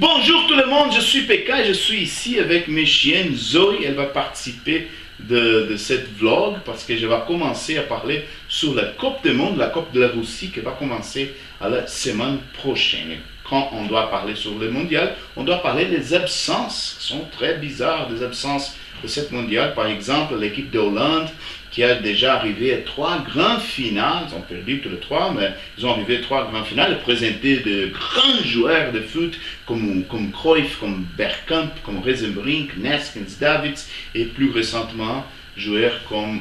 Bonjour tout le monde, je suis Pekka et je suis ici avec mes chiennes. Zoe, elle va participer de cette vlog parce que je vais commencer à parler sur la Coupe du Monde, la Coupe de la Russie qui va commencer à la semaine prochaine. Quand on doit parler sur le mondial, on doit parler des absences qui sont très bizarres, des absences de cette mondial. Par exemple, l'équipe de Hollande qui a déjà arrivé à 3 grandes finales. Ils ont perdu tous les 3, mais ils ont arrivé à 3 grandes finales et présenté de grands joueurs de foot comme Cruyff, comme Bergkamp, comme Reisenbrink, Neskens, Davids et plus récemment joueurs comme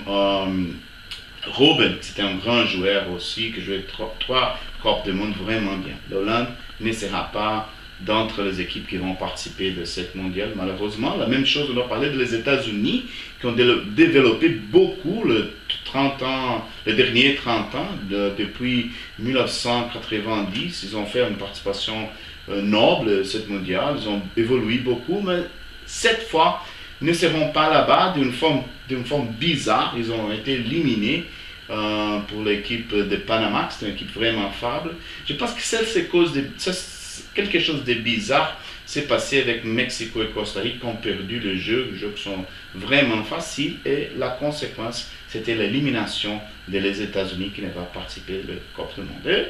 Robben, c'était un grand joueur aussi qui jouait 3 Coupes du Monde vraiment bien. L'Hollande ne sera pas d'entre les équipes qui vont participer de cette mondiale, malheureusement. La même chose, on doit parler des États-Unis qui ont développé beaucoup les derniers 30 ans, depuis 1990. Ils ont fait une participation noble à cette mondiale, ils ont évolué beaucoup, mais cette fois, ils ne seront pas là-bas d'une forme bizarre. Ils ont été éliminés pour l'équipe de Panama, c'est une équipe vraiment faible. Je pense que c'est cause de... quelque chose de bizarre s'est passé avec Mexico et Costa Rica qui ont perdu le jeu qui sont vraiment faciles et la conséquence c'était l'élimination des États-Unis qui ne va participer à la Coupe du Monde.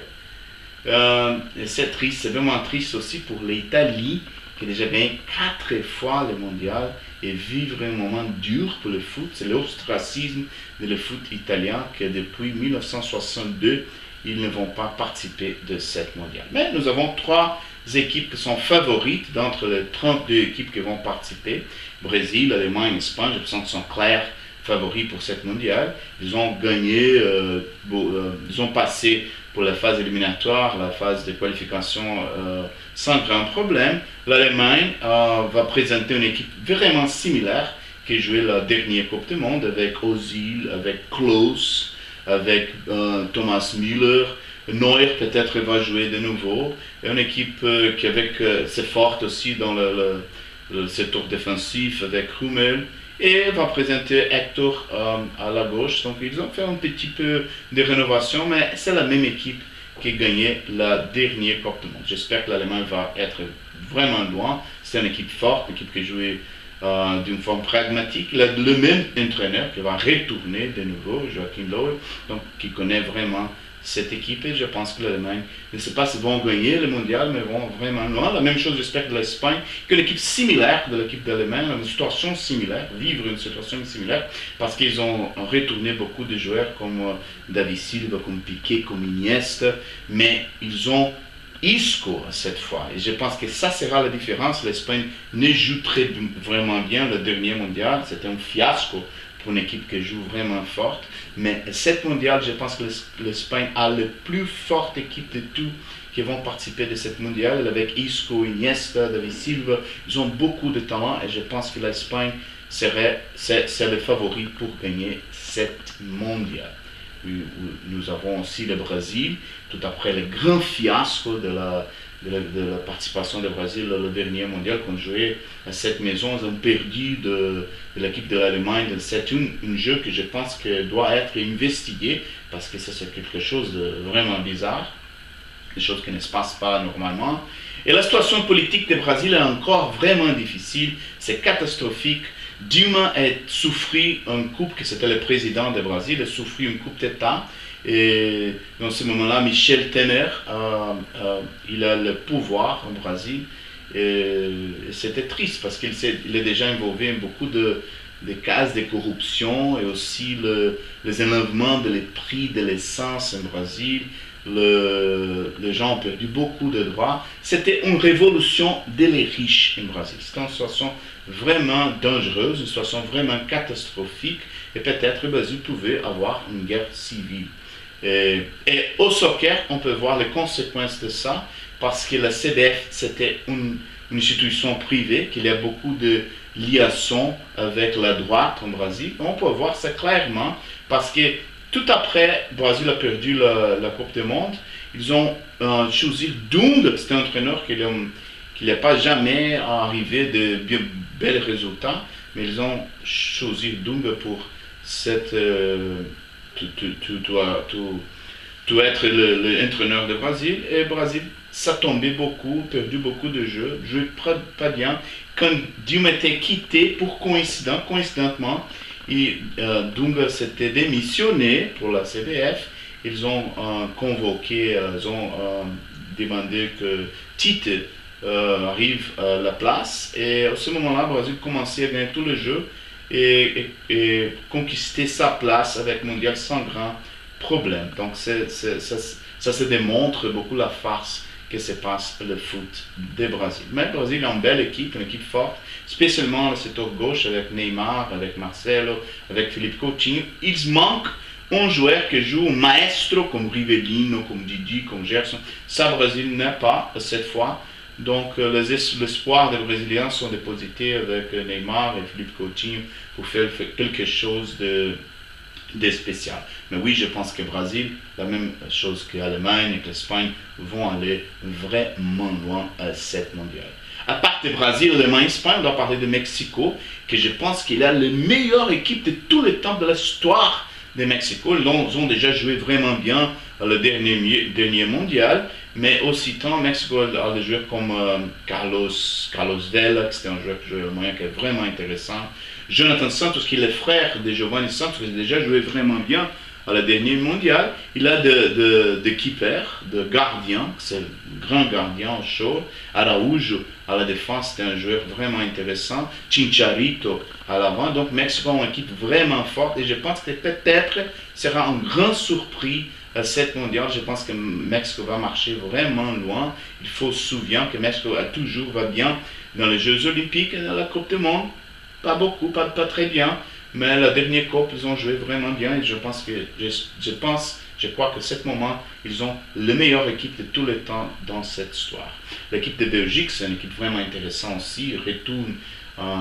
C'est triste, c'est vraiment triste aussi pour l'Italie qui a déjà gagné 4 fois le mondial et vivre un moment dur pour le foot. C'est l'ostracisme de le foot italien que depuis 1962 ils ne vont pas participer de cette mondiale. Mais nous avons 3 équipes qui sont favorites d'entre les 32 équipes qui vont participer. Brésil, Allemagne, Espagne, je pense qu'ils sont clairs favoris pour cette mondiale. Ils ont gagné, ils ont passé pour la phase éliminatoire, la phase de qualification sans grand problème. L'Allemagne va présenter une équipe vraiment similaire qui a joué la dernière Coupe du Monde avec Ozil, avec Klose, avec Thomas Müller. Neuer peut-être va jouer de nouveau. Et une équipe qui c'est forte aussi dans le secteur défensif avec Hummel. Et va présenter Hector à la gauche. Donc ils ont fait un petit peu de rénovation, mais c'est la même équipe qui a gagné la dernière Coupe du Monde. J'espère que l'Allemagne va être vraiment loin. C'est une équipe forte, une équipe qui joue d'une forme pragmatique. Le même entraîneur qui va retourner de nouveau, Joachim Löw, donc qui connaît vraiment cette équipe et je pense que l'Allemagne, je ne sais pas s'ils vont gagner le mondial, mais vont vraiment loin. La même chose, j'espère que l'Espagne, que l'équipe similaire de l'équipe d'Allemagne, une situation similaire, vivre une situation similaire, parce qu'ils ont retourné beaucoup de joueurs comme David Silva, comme Piqué, comme Iniesta, mais ils ont Isco cette fois. Et je pense que ça sera la différence. L'Espagne ne joue vraiment bien le dernier mondial. C'était un fiasco pour une équipe qui joue vraiment forte. Mais cette mondiale, je pense que l'Espagne a la plus forte équipe de tout qui vont participer de cette mondiale. Avec Isco, Iniesta, David Silva, ils ont beaucoup de talent et je pense que l'Espagne c'est le favori pour gagner cette mondiale. Nous avons aussi le Brésil, tout après le grand fiasco de la participation du Brésil au dernier mondial qu'on jouait à cette maison. Ils ont perdu de l'équipe de l'Allemagne. C'est un jeu que je pense que doit être investigué parce que ça c'est quelque chose de vraiment bizarre, des choses qui ne se passent pas normalement. Et la situation politique du Brésil est encore vraiment difficile, c'est catastrophique. Dilma a souffert une coupe, que c'était le président du Brésil, a souffert une coupe d'État. Et dans ce moment-là, Michel Temer, il a le pouvoir au Brésil. Et c'était triste parce qu'il est déjà involvé dans beaucoup de cas de corruption et aussi les enlèvements des prix de l'essence au Brésil. Les gens ont perdu beaucoup de droits. C'était une révolution des riches au Brésil. C'était une situation vraiment dangereuse, une situation vraiment catastrophique. Et peut-être le Brésil pouvait avoir une guerre civile. Et au soccer, on peut voir les conséquences de ça, parce que la CBF, c'était une institution privée, qu'il y a beaucoup de liaisons avec la droite en Brésil. On peut voir ça clairement, parce que tout après, le Brésil a perdu la Coupe du Monde, ils ont choisi Dunga, c'est un entraîneur qui n'a pas jamais arrivé de bels résultats, mais ils ont choisi Dunga pour cette... tout être l'entraîneur de Brésil. Et Brésil ça tombait beaucoup, perdu beaucoup de jeux, joué pas bien. Quand Dieu m'était quitté pour coïncidemment, Dunga s'était démissionné pour la CBF. Ils ont convoqué, ils ont demandé que Tite arrive à la place. Et à ce moment-là, le Brésil commençait à gagner tout le jeu et conquister sa place avec Mondial sans grand problème. Donc ça se démontre beaucoup la farce que se passe le foot du Brésil. Mais le Brésil a une belle équipe, une équipe forte, spécialement le secteur gauche avec Neymar, avec Marcelo, avec Philippe Coutinho. Il manque un joueur qui joue maestro comme Rivellino, comme Didi, comme Gerson. Ça, le Brésil n'a pas cette fois. Donc, les espoirs des Brésiliens sont déposités avec Neymar et Philippe Coutinho pour faire quelque chose de spécial. Mais oui, je pense que le Brésil, la même chose que l'Allemagne et que l'Espagne, vont aller vraiment loin à cette mondiale. À part le Brésil, l'Allemagne et l'Espagne, on doit parler de Mexico, que je pense qu'il a la meilleure équipe de tous les temps de l'histoire de Mexico. Ils ont déjà joué vraiment bien le dernier mondial, mais aussi Mexico a des joueurs comme Carlos Vela, qui était un joueur moyen qui est vraiment intéressant. Jonathan Santos, qui est le frère de Giovanni Santos, qui a déjà joué vraiment bien à la dernière mondiale. Il a de keeper, de gardien, c'est le grand gardien au show. Araújo à la défense, c'est un joueur vraiment intéressant. Chicharito à l'avant. Donc Mexico a une équipe vraiment forte et je pense que peut-être sera une grande surprise à cette mondiale. Je pense que Mexico va marcher vraiment loin. Il faut se souvenir que Mexico a toujours va bien dans les Jeux Olympiques et dans la Coupe du Monde. Pas beaucoup, pas très bien, mais la dernière coupe, ils ont joué vraiment bien et je crois que ce moment, ils ont la meilleure équipe de tous les temps dans cette histoire. L'équipe de Belgique, c'est une équipe vraiment intéressante aussi. Ils retournent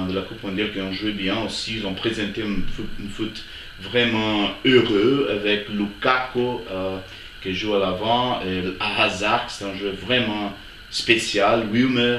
de la Coupe mondiale qui ont joué bien aussi. Ils ont présenté un foot vraiment heureux avec Lukaku qui joue à l'avant et Hazard, c'est un jeu vraiment spécial. Wilmer,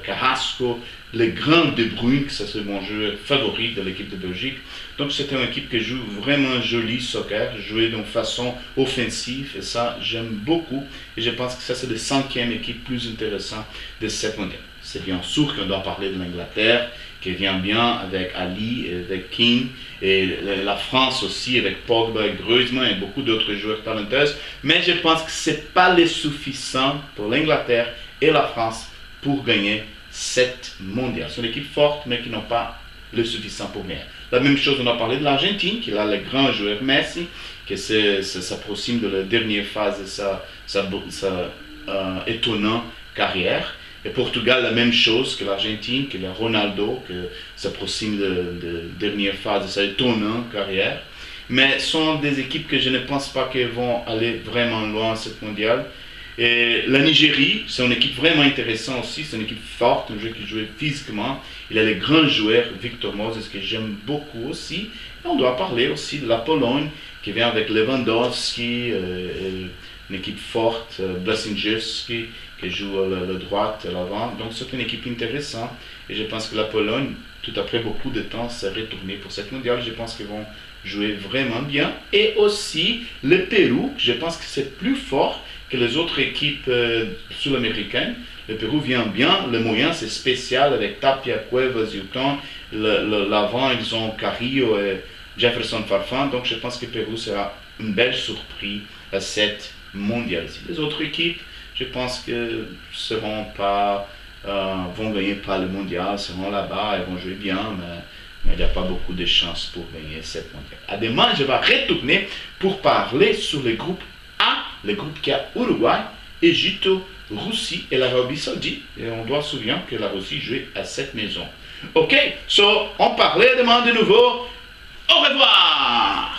Carrasco, le grand De Bruyne, c'est mon joueur favori de l'équipe de Belgique. Donc c'est une équipe qui joue vraiment joli soccer, jouer d'une façon offensive, et ça j'aime beaucoup. Et je pense que ça c'est la 5e équipe plus intéressante de cette mondiale. C'est bien sûr qu'on doit parler de l'Angleterre, qui vient bien avec Ali, avec King, et la France aussi avec Pogba et Griezmann et beaucoup d'autres joueurs talentueux. Mais je pense que ce n'est pas le suffisant pour l'Angleterre et la France pour gagner cette mondiale. C'est une équipe forte, mais qui n'ont pas le suffisant pour gagner. La même chose, on a parlé de l'Argentine, qui a le grand joueur Messi, qui s'approxime de la dernière phase de sa étonnante carrière. Et Portugal, la même chose que l'Argentine, que le Ronaldo, qui s'approxime de la dernière phase de sa étonnante carrière. Mais ce sont des équipes que je ne pense pas qu'elles vont aller vraiment loin à cette mondiale. Et la Nigérie, c'est une équipe vraiment intéressante aussi, c'est une équipe forte, un joueur qui joue physiquement. Il a les grands joueurs, Victor Moses, que j'aime beaucoup aussi. Et on doit parler aussi de la Pologne, qui vient avec Lewandowski, une équipe forte, Blasinski, qui joue à la droite, à l'avant. Donc c'est une équipe intéressante. Et je pense que la Pologne, tout après beaucoup de temps, s'est retournée pour cette mondiale. Je pense qu'ils vont jouer vraiment bien. Et aussi le Pérou, je pense que c'est plus fort que les autres équipes sud-américaines. Le Pérou vient bien, le moyen c'est spécial avec Tapia, Cuevas, Yuton. L'avant, ils ont Carrillo et Jefferson Farfán. Donc je pense que le Pérou sera une belle surprise à cette mondiale. Les autres équipes, je pense que vont gagner pas le mondial, seront là-bas, elles vont jouer bien, mais il n'y a pas beaucoup de chances pour gagner cette mondiale. À demain, je vais retourner pour parler sur le groupe A, le groupe qui a Uruguay, Égypte, Russie et l'Arabie Saoudite. Et on doit se souvenir que la Russie jouait à cette maison. Ok, on parlait demain de nouveau. Au revoir!